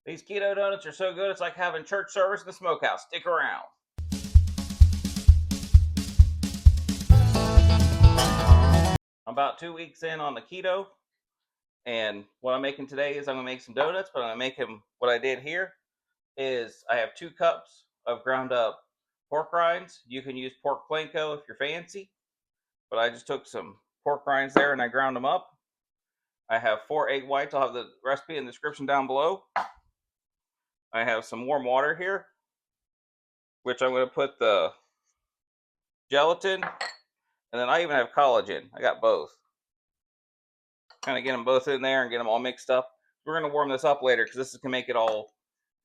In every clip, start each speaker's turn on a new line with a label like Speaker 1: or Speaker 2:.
Speaker 1: These keto donuts are so good, it's like having church service in the smokehouse. Stick around. I'm about 2 weeks in on the keto, and what I'm making today is I'm going to make some donuts, but I'm going to make them, what I did here is I have 2 cups of ground up pork rinds. You can use pork panko if you're fancy, but I just took some pork rinds there and I ground them up. I have 4 egg whites. I'll have the recipe in the description down below. I have some warm water here, which I'm going to put the gelatin, and then I even have collagen. I got both. Kind of get them both in there and get them all mixed up. We're going to warm this up later because this is going to make it all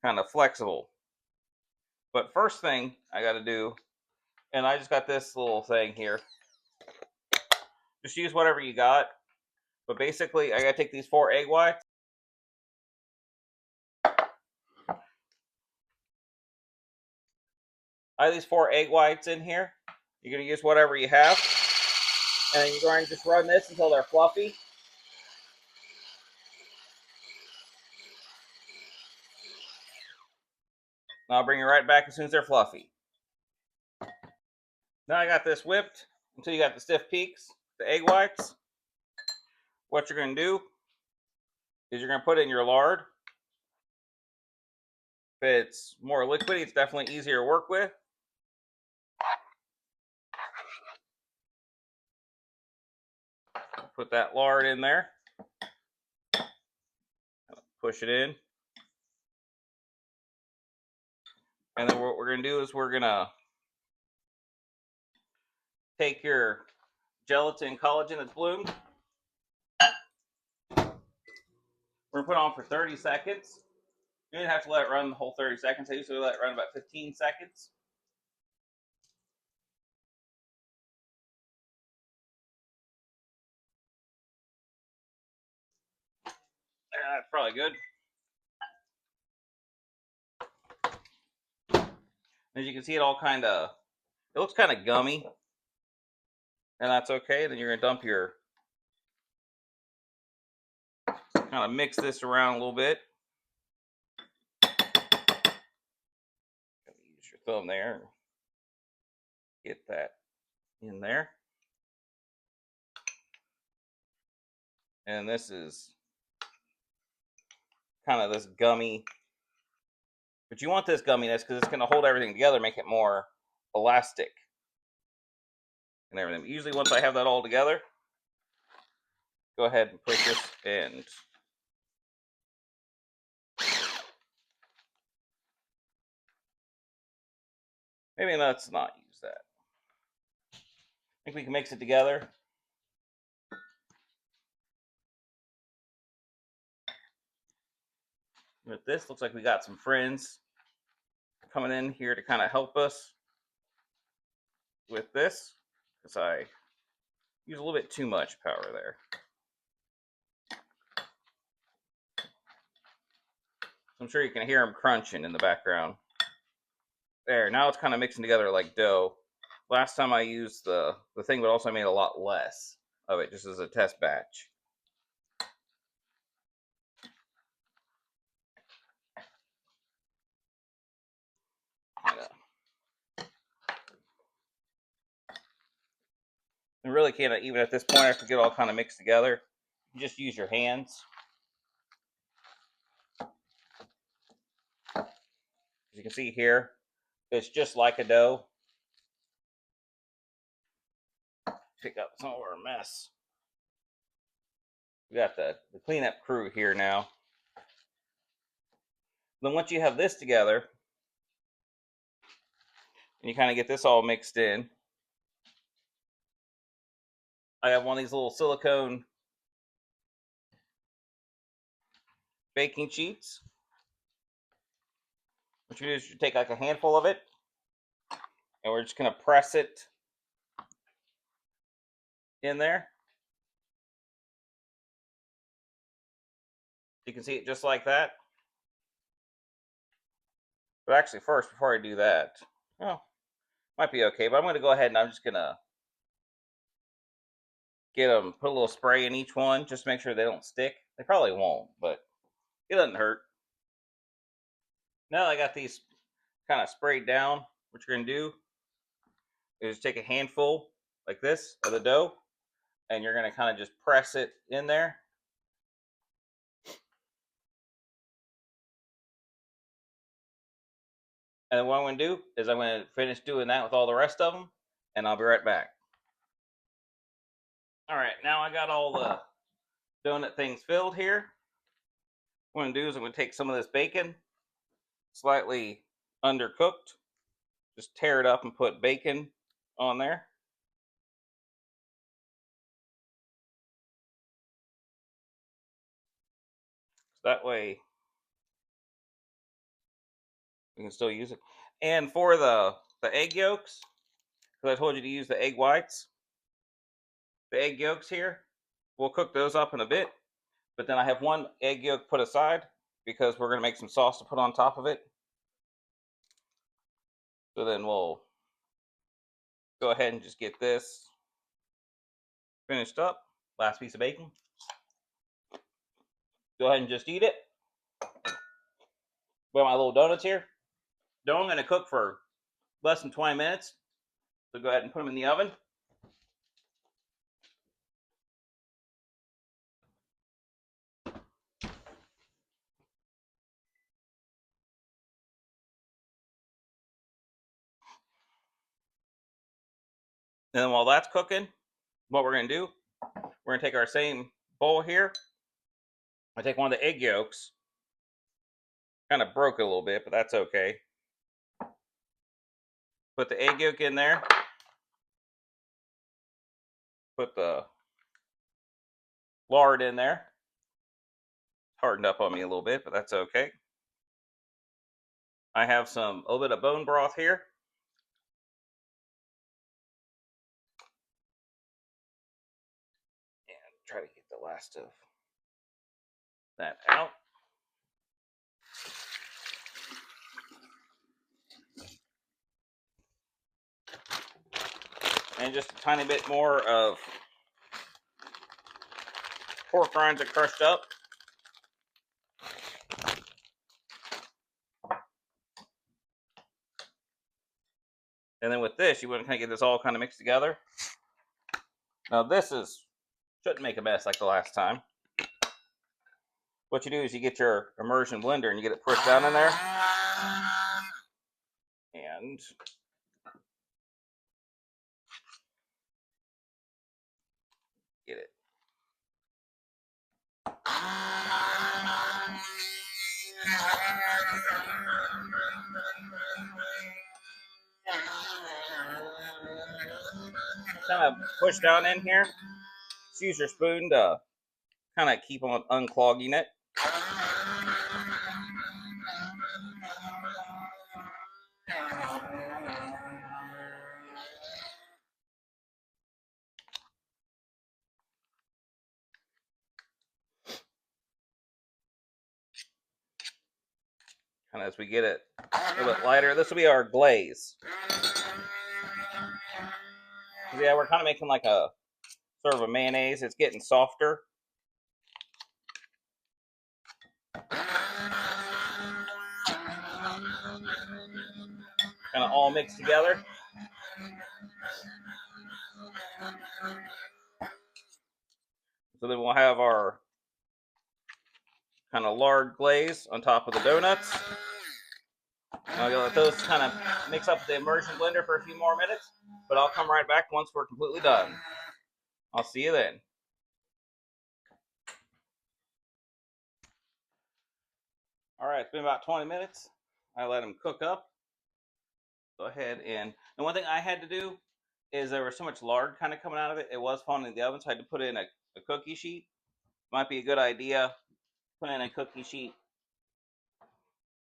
Speaker 1: kind of flexible. But first thing I got to do, and I just got this little thing here. Just use whatever you got. But basically, I got to take these 4 egg whites. I have these 4 egg whites in here. You're going to use whatever you have. And you're going to just run this until they're fluffy. And I'll bring it right back as soon as they're fluffy. Now I got this whipped until you got the stiff peaks, the egg whites. What you're going to do is you're going to put in your lard. If it's more liquidy, it's definitely easier to work with. Put that lard in there. Push it in. And then what we're going to do is we're going to take your gelatin collagen that's bloomed. We're going to put it on for 30 seconds. You don't have to let it run the whole 30 seconds. I usually let it run about 15 seconds. That's probably good. As you can see, it looks kind of gummy. And that's okay. Then you're going to dump your, kind of mix this around a little bit. Use your thumb there. Get that in there. And this is kind of this gummy. But you want this gumminess because it's going to hold everything together, make it more elastic and everything. But usually once I have that all together, go ahead and push this and maybe let's not use that. I think we can mix it together. With this, looks like we got some friends coming in here to kind of help us with this, because I use a little bit too much power there. I'm sure you can hear them crunching in the background. There, now it's kind of mixing together like dough. Last time I used the thing, but also I made a lot less of it just as a test batch. You really can't, even at this point, after get all kind of mixed together, you just use your hands. As you can see here, it's just like a dough. Pick up some of our mess. We got the cleanup crew here now. Then once you have this together, and you kind of get this all mixed in, I have one of these little silicone baking sheets. What you do is you take like a handful of it, and we're just going to press it in there. You can see it just like that. But actually first, before I do that, might be okay, but I'm going to go ahead and I'm just going to get them, put a little spray in each one, just to make sure they don't stick. They probably won't, but it doesn't hurt. Now that I got these kind of sprayed down, what you're going to do is take a handful like this of the dough, and you're going to kind of just press it in there. And then what I'm going to do is I'm going to finish doing that with all the rest of them, and I'll be right back. All right, now I got all the donut things filled here. What I'm going to do is I'm going to take some of this bacon, slightly undercooked, just tear it up and put bacon on there. That way we can still use it. And for the egg yolks, because I told you to use the egg whites, the egg yolks here, we'll cook those up in a bit. But then I have one egg yolk put aside because we're going to make some sauce to put on top of it. So then we'll go ahead and just get this finished up. Last piece of bacon. Go ahead and just eat it. Got my little donuts here. They're only going to cook for less than 20 minutes. So go ahead and put them in the oven. And then while that's cooking, what we're going to do, we're going to take our same bowl here. I take one of the egg yolks. Kind of broke it a little bit, but that's okay. Put the egg yolk in there. Put the lard in there. Hardened up on me a little bit, but that's okay. I have a little bit of bone broth here. And try to get the last of that out. And just a tiny bit more of pork rinds that crushed up. And then with this, you want to kind of get this all kind of mixed together. Now this shouldn't make a mess like the last time. What you do is you get your immersion blender and you get it pushed down in there. And get it. Kind of push down in here. Just use your spoon to kind of keep on unclogging it. Kind of as we get it a little bit lighter. This will be our glaze. Yeah, we're kind of making like a sort of a mayonnaise. It's getting softer. Kind of all mixed together. So then we'll have our kind of lard glaze on top of the donuts. I'm gonna let those kind of mix up with the immersion blender for a few more minutes, but I'll come right back once we're completely done. I'll see you then. All right, it's been about 20 minutes. I let them cook up. Go ahead and one thing I had to do is there was so much lard kind of coming out of it. It was falling in the oven, so I had to put in a cookie sheet. Might be a good idea. Put in a cookie sheet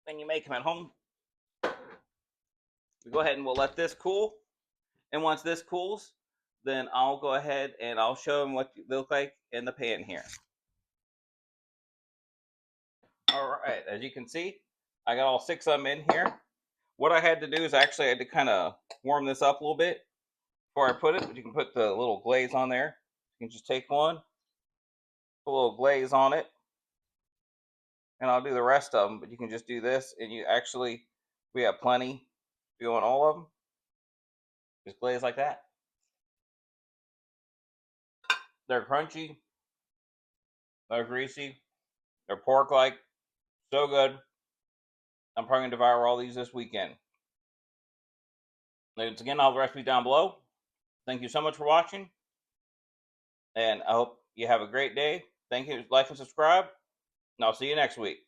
Speaker 1: when you make them at home. We go ahead and we'll let this cool. And once this cools, then I'll go ahead and I'll show them what they look like in the pan here. All right, as you can see, I got all 6 of them in here. What I had to do is actually I had to kind of warm this up a little bit before I put it. But you can put the little glaze on there. You can just take one, put a little glaze on it. and I'll do the rest of them, but you can just do this, and we have plenty doing all of them. Just glaze like that. They're crunchy, they're greasy, they're pork-like, so good. I'm probably going to devour all these this weekend. Once again, all the recipes down below. Thank you so much for watching, and I hope you have a great day. Thank you, like and subscribe, and I'll see you next week.